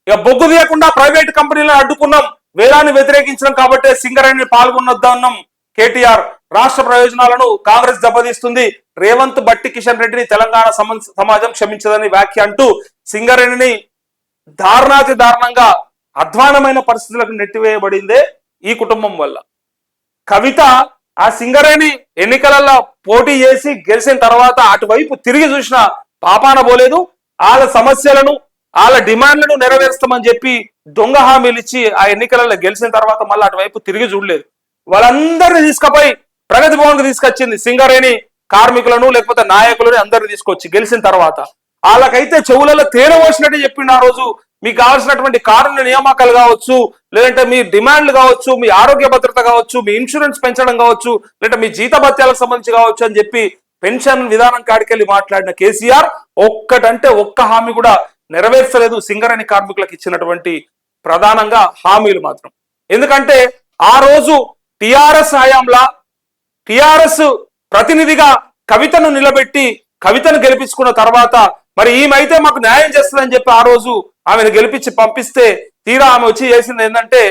ఇక బొగ్గు తీయకుండా ప్రైవేట్ కంపెనీలను అడ్డుకున్నాం, వేలాన్ని వ్యతిరేకించడం కాబట్టి సింగరేణి పాల్గొనొద్దన్నాం కేటీఆర్. రాష్ట్ర ప్రయోజనాలను కాంగ్రెస్ దెబ్బతీస్తుంది, రేవంత్ బట్టి కిషన్ రెడ్డిని తెలంగాణ సమాజం క్షమించదని వ్యాఖ్య అంటూ సింగరేణిని దారుణాతి దారుణంగా అధ్వానమైన పరిస్థితులకు నెట్టివేయబడిందే ఈ కుటుంబం వల్ల. కవిత ఆ సింగరేణి ఎన్నికలలో పోటీ చేసి గెలిచిన తర్వాత అటువైపు తిరిగి చూసిన పాపాన పోలేదు. వాళ్ళ సమస్యలను వాళ్ళ డిమాండ్లను నెరవేరుస్తామని చెప్పి దొంగ హామీలు ఇచ్చి ఆ ఎన్నికలలో గెలిచిన తర్వాత మళ్ళీ అటువైపు తిరిగి చూడలేదు. వాళ్ళందరినీ తీసుకుపోయి ప్రగతి భవన్ కు తీసుకొచ్చింది, సింగరేణి కార్మికులను లేకపోతే నాయకులను అందరిని తీసుకొచ్చి గెలిచిన తర్వాత. వాళ్ళకైతే చెవులలో తేనె పోసినట్టు చెప్పిండు ఆ రోజు. మీకు కావాల్సినటువంటి కారుణ్య నియామకాలు కావచ్చు, లేదంటే మీ డిమాండ్లు కావచ్చు, మీ ఆరోగ్య భద్రత కావచ్చు, మీ ఇన్సూరెన్స్ పెంచడం కావచ్చు, లేదంటే మీ జీతభత్యాలకు సంబంధించి కావచ్చు అని చెప్పి పెన్షన్ విధానం కాడికెళ్ళి మాట్లాడిన కేసీఆర్ ఒక్కటంటే ఒక్క హామీ కూడా నెరవేర్చలేదు సింగరేణి కార్మికులకు ఇచ్చినటువంటి ప్రధానంగా హామీలు మాత్రం. ఎందుకంటే ఆ రోజు టిఆర్ఎస్ హయాంలా టిఆర్ఎస్ ప్రతినిధిగా కవితను నిలబెట్టి కవితను గెలిపించుకున్న తర్వాత మరి ఈమెయితే మాకు న్యాయం చేస్తుందని చెప్పి ఆ రోజు ఆమెను గెలిపించి పంపిస్తే తీరా ఆమె వచ్చి చేసింది ఏంటంటే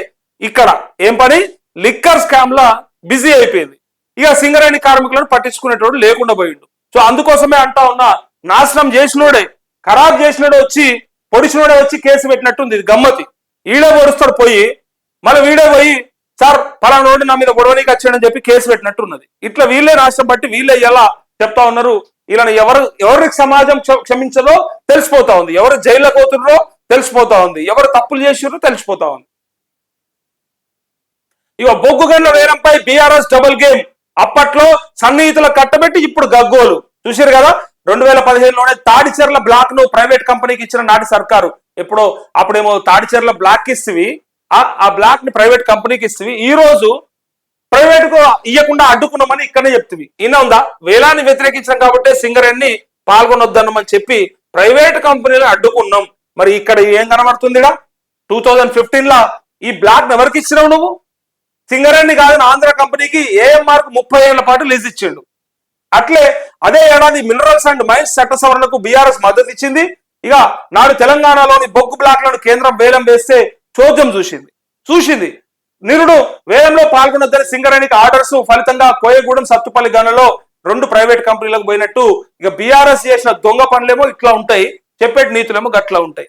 ఇక్కడ ఏం పని, లిక్కర్ స్కామ్ లా బిజీ అయిపోయింది. ఇక సింగరేణి కార్మికులను పట్టించుకునేటోడు లేకుండా పోయిండు. సో అందుకోసమే అంటా ఉన్నా, నాశనం చేసినోడే ఖరాబ్ చేసినోడే వచ్చి పొడిచినోడే వచ్చి కేసు పెట్టినట్టుంది. ఇది గమ్మతి. ఈడే పొడుస్తాడు పోయి, మళ్ళీ వీడే పోయి సార్ పలానా రోడ్డు నా మీద గొడవనికి వచ్చాడని చెప్పి కేసు పెట్టినట్టున్నది. ఇట్లా వీళ్ళే రాష్ట్రం బట్టి వీళ్ళే ఎలా చెప్తా ఉన్నారు. ఇలా ఎవరికి సమాజం క్షమించదో తెలిసిపోతా ఉంది, ఎవరు జైల్లోకి పోతున్నారో తెలిసిపోతా ఉంది, ఎవరు తప్పులు చేసిరో తెలిసిపోతా ఉంది. ఇక బొగ్గు గన్ల వేలంపై బీఆర్ఎస్ డబుల్ గేమ్. అప్పట్లో సన్నిహితుల కట్టబెట్టి ఇప్పుడు గగ్గోలు చూసారు కదా. 2015లోనే తాడిచెర్ల బ్లాక్ ను ప్రైవేట్ కంపెనీకి ఇచ్చిన నాటి సర్కారు. ఎప్పుడో అప్పుడేమో తాడిచెర్ల బ్లాక్ ఇస్తవి, ఆ బ్లాక్ ని ప్రైవేట్ కంపెనీకి ఇస్తవి. ఈ రోజు ప్రైవేట్ కు ఇవ్వకుండా అడ్డుకున్నామని ఇక్కడనే చెప్తివి. ఈయన ఉందా, వేలాన్ని వ్యతిరేకించడం కాబట్టి సింగరేణిని పాల్గొనొద్దన్నామని చెప్పి ప్రైవేట్ కంపెనీలు అడ్డుకున్నాం. మరి ఇక్కడ ఏం కనబడుతుందిగా, 2015 ఈ బ్లాక్ ఎవరికి ఇచ్చినావు నువ్వు? సింగరేణి కాదని ఆంధ్ర కంపెనీకి ఏఎంఆర్ కు 30 ఏళ్ల పాటు లీజ్ ఇచ్చిండు. అట్లే అదే ఏడాది మినరల్స్ అండ్ మైన్స్ చట్ట సవరణకు బీఆర్ఎస్ మద్దతు ఇచ్చింది. ఇక నాడు తెలంగాణలోని బొగ్గు బ్లాక్లను కేంద్రం వేలం వేస్తే చోద్యం చూసింది. నిరుడు వేలంలో పాల్గొనొద్దని సింగరేణికి ఆర్డర్స్, ఫలితంగా కోయగూడెం సత్తుపల్లి గనులలో 2 ప్రైవేట్ కంపెనీలకు పోయినట్టు. ఇక బీఆర్ఎస్ చేసిన దొంగ పనులేమో ఇట్లా ఉంటాయి, చెప్పేటి నీతులేమో గట్లా ఉంటాయి.